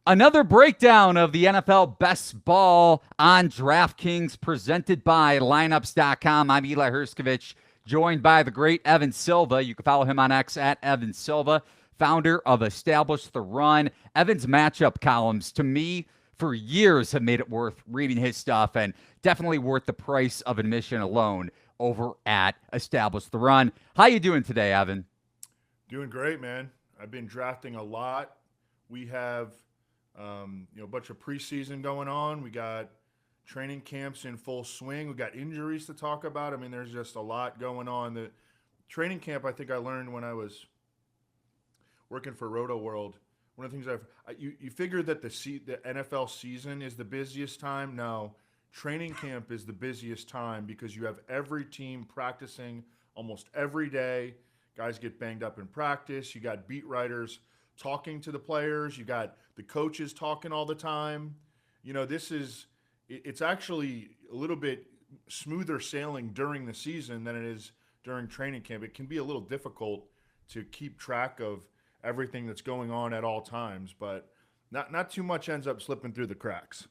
Another breakdown of the NFL Best Ball on DraftKings presented by lineups.com. I'm Eli Hershkovich, joined by the great Evan Silva. You can follow him on X at Evan Silva, founder of Establish the Run. Evan's matchup columns, to me, for years have made it worth reading his stuff and definitely worth the price of admission alone over at Establish the Run. How you doing today, Evan? Doing great, man. I've been drafting a lot. We have a bunch of preseason going on. We got training camps in full swing. We got injuries to talk about. I mean, there's just a lot going on. The training camp, I think I learned when I was working for Roto World. One of the things you figure that the NFL season is the busiest time. No, training camp is the busiest time because you have every team practicing almost every day. Guys get banged up in practice. You got beat writers talking to the players. You got the coaches talking all the time. It's actually a little bit smoother sailing during the season than it is during training camp. It can be a little difficult to keep track of everything that's going on at all times, but not too much ends up slipping through the cracks.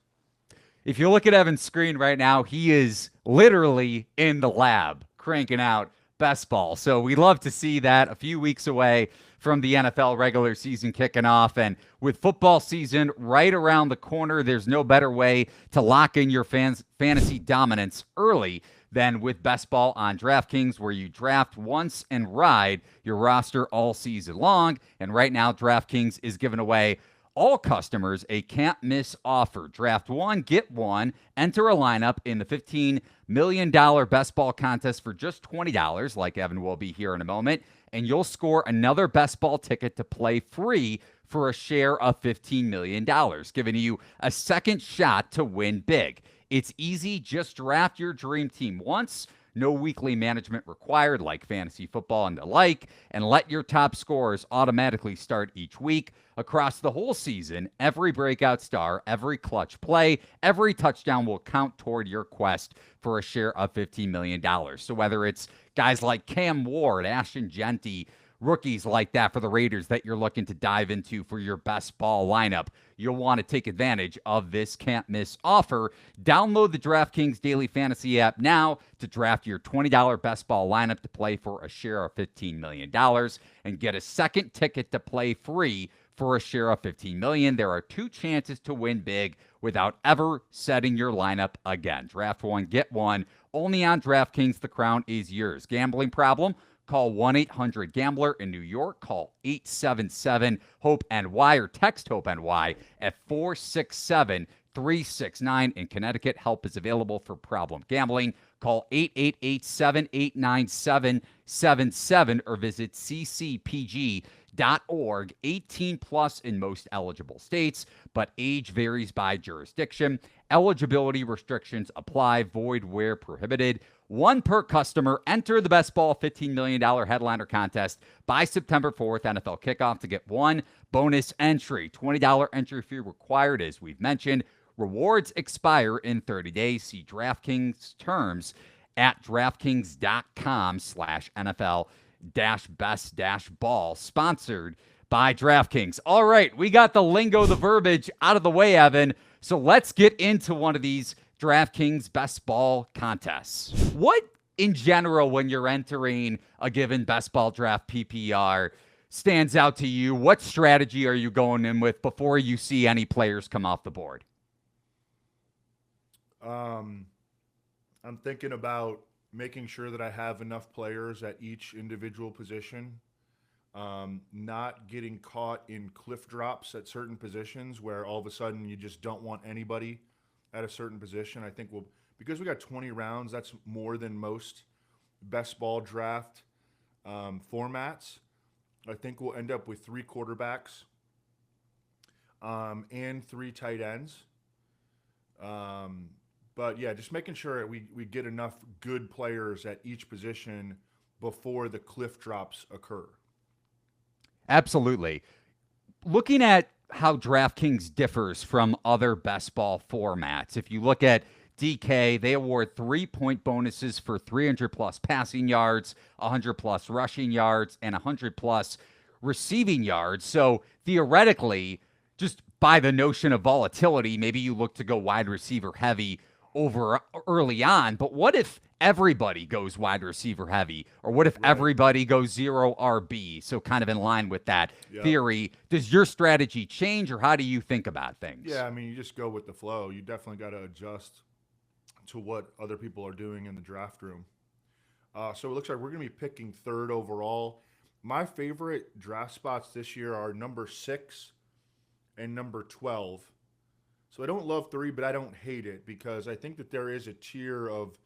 If you look at Evan's screen right now, he is literally in the lab cranking out best ball. So we love to see that. A few weeks away from the NFL regular season kicking off, and with football season right around the corner, there's no better way to lock in your fantasy dominance early than with Best Ball on DraftKings, where you draft once and ride your roster all season long. And right now, DraftKings is giving away all customers a can't-miss offer. Draft one, get one. Enter a lineup in the $15 million Best Ball contest for just $20, like Evan will be here in a moment, and you'll score another Best Ball ticket to play free for a share of $15 million, giving you a second shot to win big. It's easy. Just draft your dream team once. No weekly management required like fantasy football and the like, and let your top scorers automatically start each week. Across the whole season, every breakout star, every clutch play, every touchdown will count toward your quest for a share of $15 million. So whether it's guys like Cam Ward, Ashton Genty, rookies like that for the Raiders that you're looking to dive into for your best ball lineup, you'll want to take advantage of this can't-miss offer. Download the DraftKings Daily Fantasy app now to draft your $20 best ball lineup to play for a share of $15 million and get a second ticket to play free for a share of $15 million. There are two chances to win big without ever setting your lineup again. Draft one, get one. Only on DraftKings. The crown is yours. Gambling problem? Call 1-800-GAMBLER in New York. Call 877-HOPE-NY or text HOPE-NY at 467-369. In Connecticut, help is available for problem gambling. Call 888-789-7777 or visit ccpg.org. 18 plus in most eligible states, but age varies by jurisdiction. Eligibility restrictions apply. Void where prohibited. One per customer. Enter the Best Ball $15 million headliner contest by September 4th, NFL kickoff, to get one bonus entry. $20 entry fee required, as we've mentioned. Rewards expire in 30 days. See DraftKings terms at DraftKings.com/NFL-best-ball. Sponsored by DraftKings. All right, we got the lingo, the verbiage out of the way, Evan. So let's get into one of these DraftKings Best Ball contests. What, in general, when you're entering a given Best Ball draft PPR, stands out to you? What strategy are you going in with before you see any players come off the board? I'm thinking about making sure that I have enough players at each individual position. Not getting caught in cliff drops at certain positions where all of a sudden you just don't want anybody at a certain position. I think because we got 20 rounds, that's more than most best ball draft formats. I think we'll end up with 3 quarterbacks and 3 tight ends. But yeah, just making sure we get enough good players at each position before the cliff drops occur. Absolutely. Looking at how DraftKings differs from other best ball formats, if you look at DK, they award 3-point bonuses for 300-plus passing yards, 100-plus rushing yards, and 100-plus receiving yards. So theoretically, just by the notion of volatility, maybe you look to go wide receiver heavy over early on. But what if everybody goes wide receiver heavy? Or what if Right. everybody goes zero RB? So kind of in line with that Yep. theory. Does your strategy change, or how do you think about things? Yeah, I mean, you just go with the flow. You definitely got to adjust to what other people are doing in the draft room. So it looks like we're going to be picking third overall. My favorite draft spots this year are number 6 and number 12. So I don't love 3, but I don't hate it because I think that there is a tier of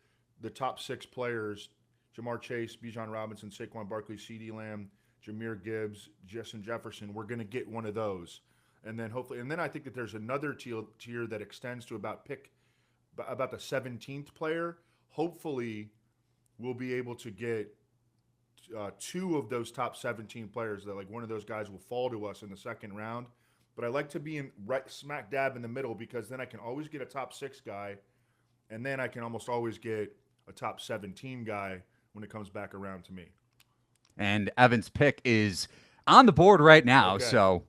the top 6 players: Jamar Chase, Bijan Robinson, Saquon Barkley, CeeDee Lamb, Jameer Gibbs, Justin Jefferson. We're going to get one of those. And then hopefully, and then I think that there's another tier that extends to about the 17th player. Hopefully, we'll be able to get 2 of those top 17 players. That, like, one of those guys will fall to us in the second round. But I like to be in right smack dab in the middle because then I can always get a top 6 guy, and then I can almost always get a top 17 guy when it comes back around to me. And Evan's pick is on the board right now. Okay. So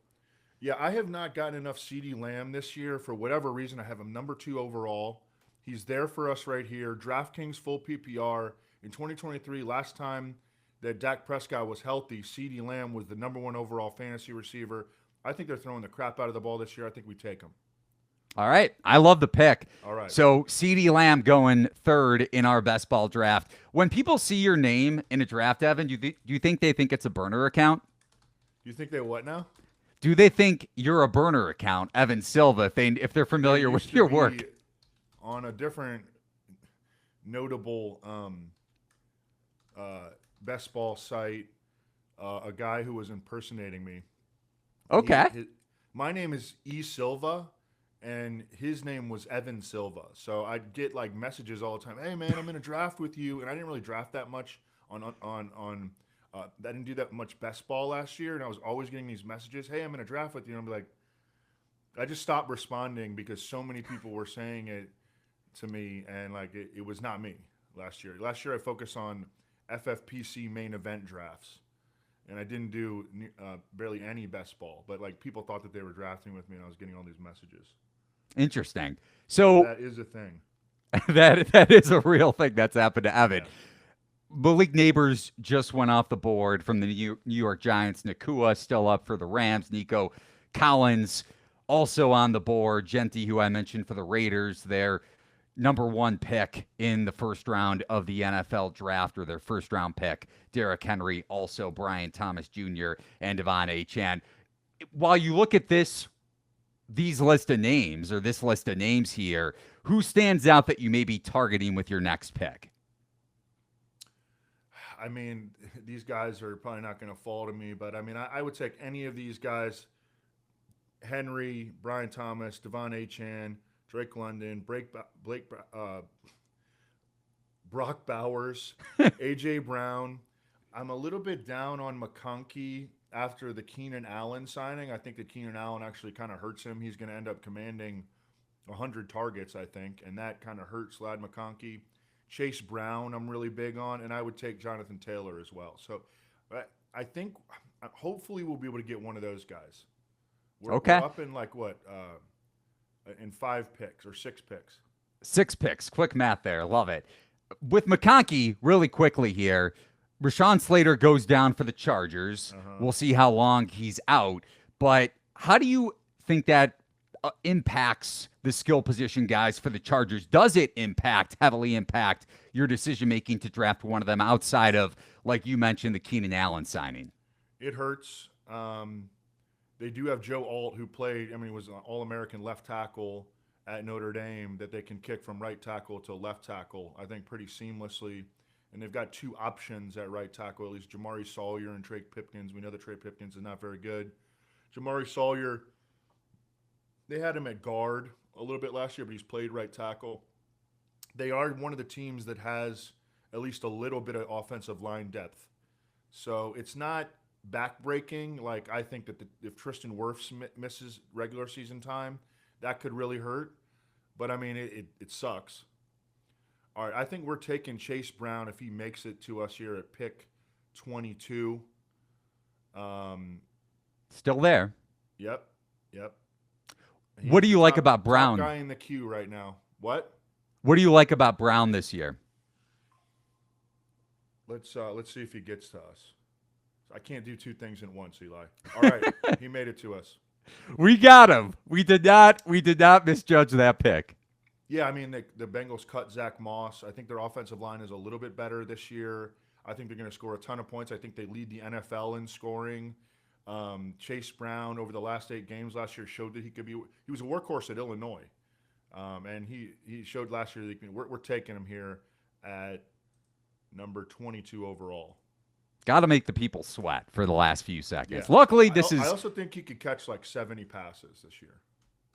Yeah, I have not gotten enough CeeDee Lamb this year for whatever reason. I have him number 2 overall. He's there for us right here. DraftKings full PPR in 2023. Last time that Dak Prescott was healthy, CeeDee Lamb was the number 1 overall fantasy receiver. I think they're throwing the crap out of the ball this year. I think we take him. all right. I love the pick. All right. So CeeDee Lamb going third in our best ball draft. When people see your name in a draft, Evan, do you think they think it's a burner account? You think they what now? Do they think you're a burner account, Evan Silva, if they're familiar with your work? On a different notable best ball site, a guy who was impersonating me. Okay. My name is E. Silva, and his name was Evan Silva. So I'd get like messages all the time. Hey man, I'm in a draft with you, and I didn't really draft that much on. I didn't do that much best ball last year, and I was always getting these messages. Hey, I'm in a draft with you, and I'm like, I just stopped responding because so many people were saying it to me, and like it was not me last year. Last year I focused on FFPC main event drafts, and I didn't do barely any best ball. But like people thought that they were drafting with me, and I was getting all these messages. Interesting. So That is a thing. that is a real thing that's happened to Evan. Yeah. Malik Neighbors just went off the board from the New York Giants. Nakua still up for the Rams. Nico Collins also on the board. Genti, who I mentioned for the Raiders, their number 1 pick in the first round of the NFL draft, or their first round pick. Derrick Henry, also Brian Thomas Jr. and Devon Achane. While you look at this list of names here, who stands out that you may be targeting with your next pick? I mean, these guys are probably not going to fall to me, but I mean, I would take any of these guys: Henry, Brian Thomas, Devon Achane, Drake London, Brock Bowers, AJ Brown. I'm a little bit down on McConkey after the Keenan Allen signing. I think that Keenan Allen actually kind of hurts him. He's going to end up commanding 100 targets, I think, and that kind of hurts Lad McConkey. Chase Brown, I'm really big on, and I would take Jonathan Taylor as well. So I think hopefully we'll be able to get one of those guys. We're up in like what? In 5 picks or 6 picks. 6 picks. Quick math there. Love it. With McConkey, really quickly here, Rashawn Slater goes down for the Chargers. We'll see how long he's out. But how do you think that impacts the skill position guys for the Chargers? Does it heavily impact your decision-making to draft one of them outside of, like you mentioned, the Keenan Allen signing? It hurts. They do have Joe Alt, who played, I mean, was an All-American left tackle at Notre Dame, that they can kick from right tackle to left tackle, I think, pretty seamlessly. And they've got 2 options at right tackle, at least Jamari Sawyer and Trey Pipkins. We know that Trey Pipkins is not very good. Jamari Sawyer, they had him at guard a little bit last year, but he's played right tackle. They are one of the teams that has at least a little bit of offensive line depth. So it's not backbreaking. Like, I think that if Tristan Wirfs misses regular season time, that could really hurt. But, I mean, it sucks. All right, I think we're taking Chase Brown if he makes it to us here at pick 22. Still there. Yep. What do He's the you like about top Brown? guy in the queue right now. What? What do you like about Brown this year? Let's see if he gets to us. I can't do two things at once, Eli. All right, he made it to us. We got him. We did not misjudge that pick. Yeah, I mean the Bengals cut Zach Moss. I think their offensive line is a little bit better this year. I think they're going to score a ton of points. I think they lead the NFL in scoring. Chase Brown over the last 8 games last year showed that he could be. He was a workhorse at Illinois, and he showed last year that we're taking him here at number 22 overall. Got to make the people sweat for the last few seconds. Yeah, Luckily, this I is also think he could catch like 70 passes this year.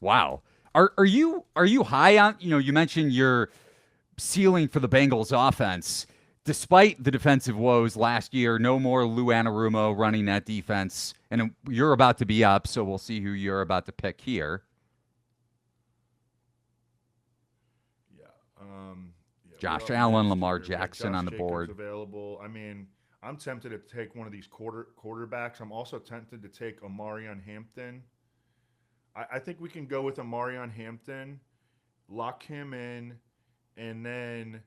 wow. Are you high on? You mentioned your ceiling for the Bengals offense. Despite the defensive woes last year, no more Lou Anarumo running that defense, and you're about to be up, so we'll see who you're about to pick here. Yeah. Josh We're up Allen, next Lamar here. We got Jackson Josh on the Jacobs board. available. I mean, I'm tempted to take one of these quarterbacks. I'm also tempted to take Omarion Hampton. I think we can go with Omarion Hampton, lock him in, and then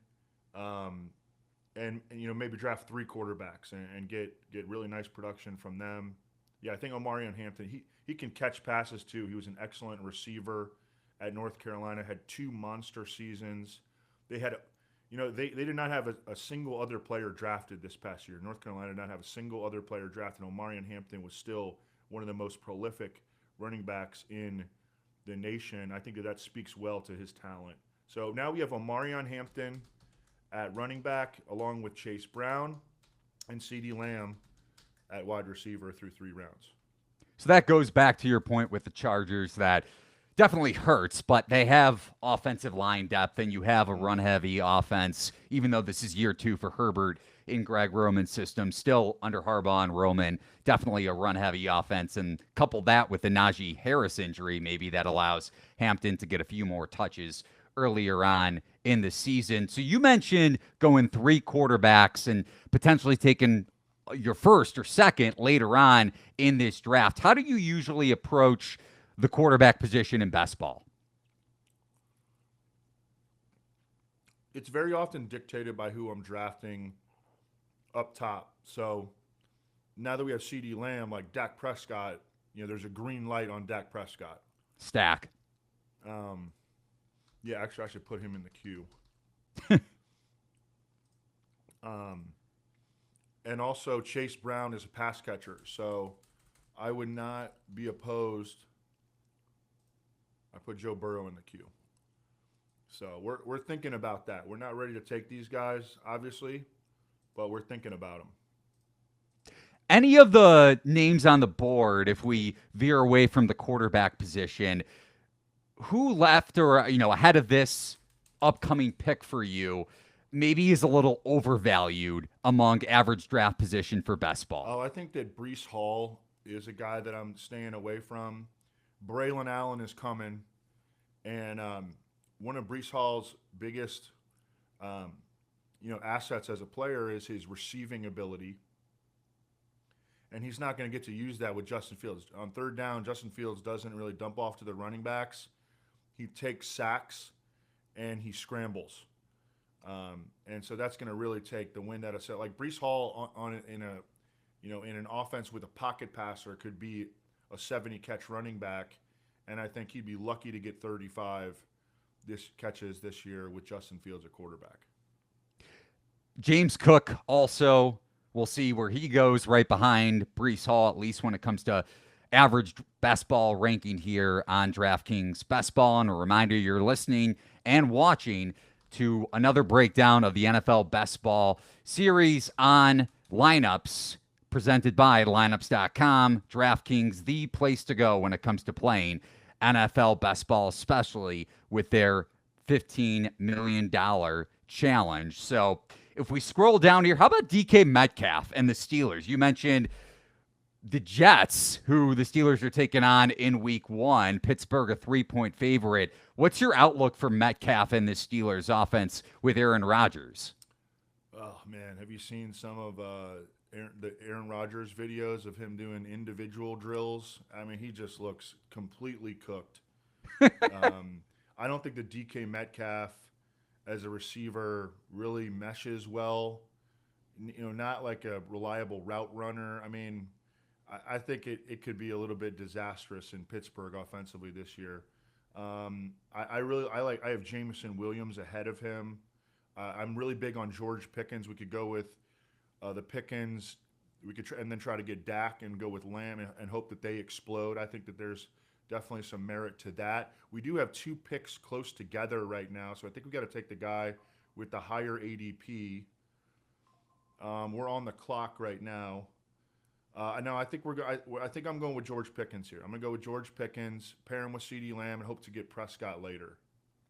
and maybe draft 3 quarterbacks and get really nice production from them. Yeah, I think Omarion Hampton, he can catch passes too. He was an excellent receiver at North Carolina, had 2 monster seasons. They had they did not have a single other player drafted this past year. North Carolina did not have a single other player drafted. Omarion Hampton was still one of the most prolific running backs in the nation. I think that speaks well to his talent. So now we have Omarion Hampton at running back, along with Chase Brown and CeeDee Lamb at wide receiver through 3 rounds. So that goes back to your point with the Chargers that definitely hurts, but they have offensive line depth, and you have a run-heavy offense, even though this is year 2 for Herbert in Greg Roman's system, still under Harbaugh and Roman, definitely a run-heavy offense, and couple that with the Najee Harris injury, maybe that allows Hampton to get a few more touches earlier on in the season. So you mentioned going 3 quarterbacks and potentially taking your first or second later on in this draft. How do you usually approach the quarterback position in best ball? It's very often dictated by who I'm drafting up top. So now that we have CeeDee Lamb, like Dak Prescott, there's a green light on Dak Prescott. Stack. Yeah, actually, I should put him in the queue. And also, Chase Brown is a pass catcher, so I would not be opposed. I put Joe Burrow in the queue. So we're thinking about that. We're not ready to take these guys, obviously, but we're thinking about them. Any of the names on the board, if we veer away from the quarterback position, who left or ahead of this upcoming pick for you maybe is a little overvalued among average draft position for best ball? Oh, I think that Breece Hall is a guy that I'm staying away from. Braylon Allen is coming, and one of Breece Hall's biggest assets as a player is his receiving ability. And he's not going to get to use that with Justin Fields. On third down, Justin Fields doesn't really dump off to the running backs. He takes sacks and he scrambles. And so that's going to really take the wind out of set. Like Breece Hall in an offense with a pocket passer could be a 70 catch running back. And I think he'd be lucky to get 35 catches this year with Justin Fields at quarterback. James Cook also, we'll see where he goes right behind Breece Hall, at least when it comes to average best ball ranking here on DraftKings Best Ball. And a reminder, you're listening and watching to another breakdown of the NFL Best Ball series on lineups presented by lineups.com. DraftKings, the place to go when it comes to playing NFL Best Ball, especially with their $15 million challenge. So if we scroll down here, how about DK Metcalf and the Steelers? You mentioned the Jets, who the Steelers are taking on in week 1. Pittsburgh, a 3-point favorite. What's your outlook for Metcalf and the Steelers offense with Aaron Rodgers? Oh, man. Have you seen some of the Aaron Rodgers videos of him doing individual drills? I mean, he just looks completely cooked. I don't think the DK Metcalf as a receiver really meshes well. Not like a reliable route runner. I mean, I think it could be a little bit disastrous in Pittsburgh offensively this year. I have Jameson Williams ahead of him. I'm really big on George Pickens. We could go with the Pickens. We could and then try to get Dak and go with Lamb and hope that they explode. I think that there's definitely some merit to that. We do have 2 picks close together right now, so I think we got to take the guy with the higher ADP. We're on the clock right now. No, I think I think I'm going with George Pickens here. I'm going to go with George Pickens, pair him with CeeDee Lamb, and hope to get Prescott later.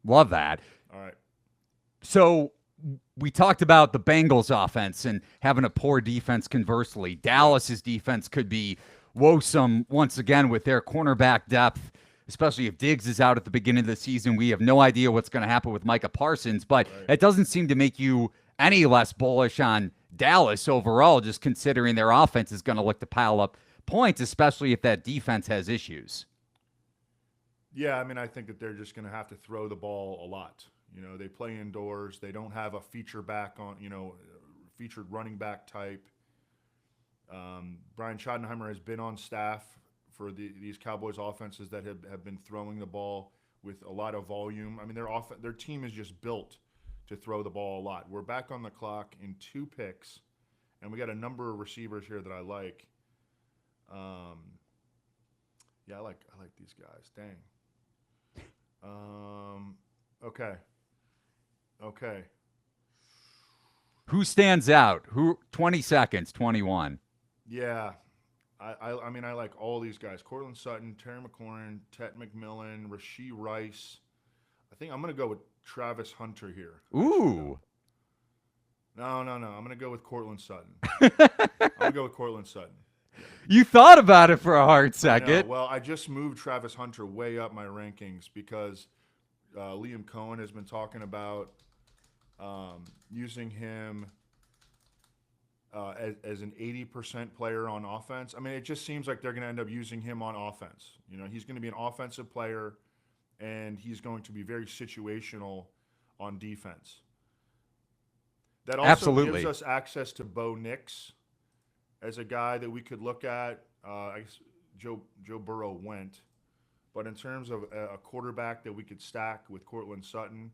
Love that. All right. So we talked about the Bengals offense and having a poor defense conversely. Dallas's defense could be woesome once again with their cornerback depth, especially if Diggs is out at the beginning of the season. We have no idea what's going to happen with Micah Parsons, but it doesn't seem to make you any less bullish on Dallas overall, just considering their offense is going to look to pile up points, especially if that defense has issues. Yeah, I mean, I think that they're just going to have to throw the ball a lot. They play indoors. They don't have a featured running back type. Brian Schottenheimer has been on staff for these Cowboys offenses that have been throwing the ball with a lot of volume. I mean, their team is just built to throw the ball a lot. We're back on the clock in 2 picks, and we got a number of receivers here that I like. Yeah, I like these guys. Dang. Okay. Who stands out? 20 seconds, 21. Yeah. I mean, I like all these guys. Cortland Sutton, Terry McLaurin, Tet McMillan, Rashee Rice. I think I'm going to go with Travis Hunter here. Ooh. No. I'm going to go with Cortland Sutton. I'm going to go with Cortland Sutton. You thought about it for a hard second. Well, I just moved Travis Hunter way up my rankings because Liam Cohen has been talking about using him as an 80% player on offense. I mean, it just seems like they're going to end up using him on offense. He's going to be an offensive player, and he's going to be very situational on defense. That also gives us access to Bo Nix as a guy that we could look at. I guess Joe Burrow went. But in terms of a quarterback that we could stack with Cortland Sutton,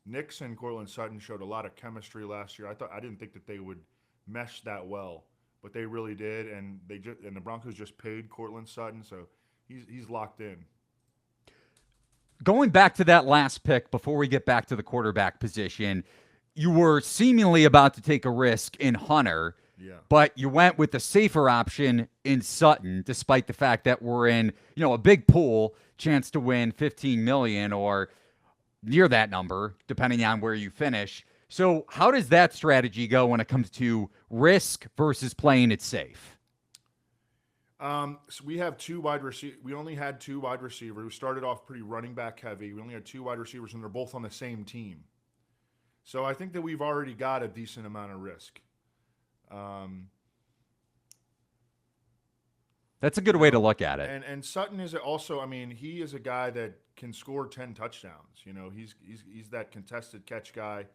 Nix and Cortland Sutton showed a lot of chemistry last year. I didn't think that they would mesh that well, but they really did, and the Broncos just paid Cortland Sutton, so he's locked in. Going back to that last pick before we get back to the quarterback position, you were seemingly about to take a risk in Hunter. Yeah. But you went with the safer option in Sutton, despite the fact that we're in, a big pool, chance to win $15 million or near that number, depending on where you finish. So how does that strategy go when it comes to risk versus playing it safe? So we have 2 wide receivers. We only had 2 wide receivers. We started off pretty running back heavy. We only had 2 wide receivers, and they're both on the same team. So I think that we've already got a decent amount of risk. That's a good way to look at it. And Sutton is also, I mean, he is a guy that can score 10 touchdowns. He's that contested catch guy,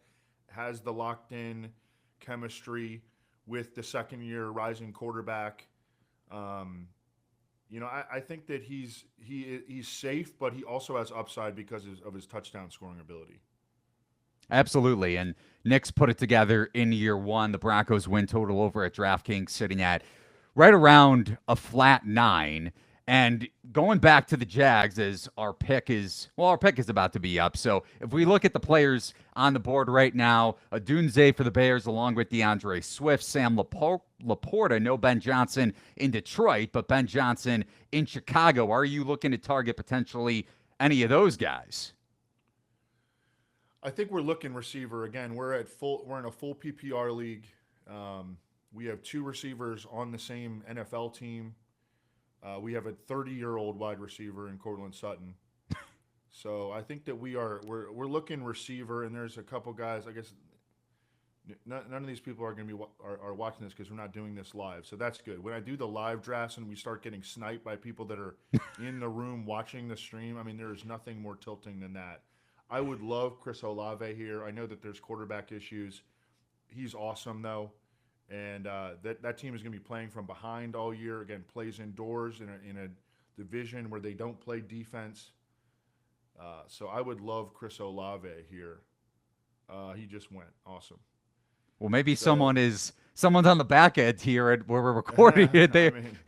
has the locked in chemistry with the second-year rising quarterback. I think that he's safe, but he also has upside because of his touchdown scoring ability. Absolutely. And Knicks put it together in year 1. The Broncos win total over at DraftKings sitting at right around a flat 9. And going back to the Jags, as our pick is about to be up. So if we look at the players on the board right now, Odunze for the Bears, along with DeAndre Swift, Sam Laporta, no Ben Johnson in Detroit, but Ben Johnson in Chicago. Are you looking to target potentially any of those guys? I think we're looking receiver again. We're in a full PPR league. We have 2 receivers on the same NFL team. We have a 30-year-old wide receiver in Cortland Sutton. So I think that we're looking receiver, and there's a couple guys. I guess None of these people are going to be are watching this because we're not doing this live. So that's good. When I do the live drafts and we start getting sniped by people that are in the room watching the stream, I mean, there is nothing more tilting than that. I would love Chris Olave here. I know that there's quarterback issues. He's awesome though, and that team is going to be playing from behind all year. Again, plays indoors in a division where they don't play defense. So I would love Chris Olave here. He just went awesome. Well, maybe someone's on the back end here where we're recording it. I mean,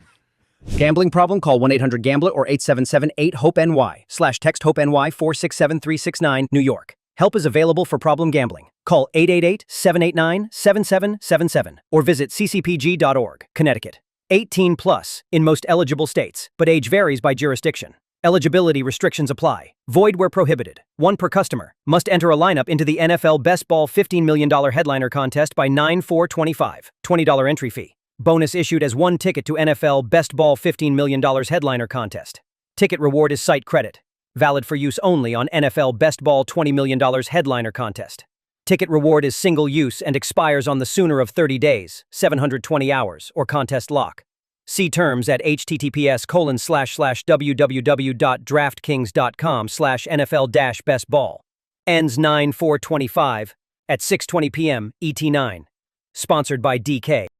Gambling problem? Call 1-800-GAMBLER or 877-8-HOPE-NY/text HOPE-NY 467-369, New York. Help is available for problem gambling. Call 888-789-7777 or visit ccpg.org, Connecticut. 18 plus in most eligible states, but age varies by jurisdiction. Eligibility restrictions apply. Void where prohibited. One per customer. Must enter a lineup into the NFL Best Ball $15 million headliner contest by 9/4/25. $20 entry fee. Bonus issued as one ticket to NFL Best Ball $15 million headliner contest. Ticket reward is site credit. Valid for use only on NFL Best Ball $20 million headliner contest. Ticket reward is single use and expires on the sooner of 30 days, 720 hours, or contest lock. See terms at https://www.draftkings.com/NFL-bestball. Ends 9/4/25 at 6:20 p.m. ET9. Sponsored by DK.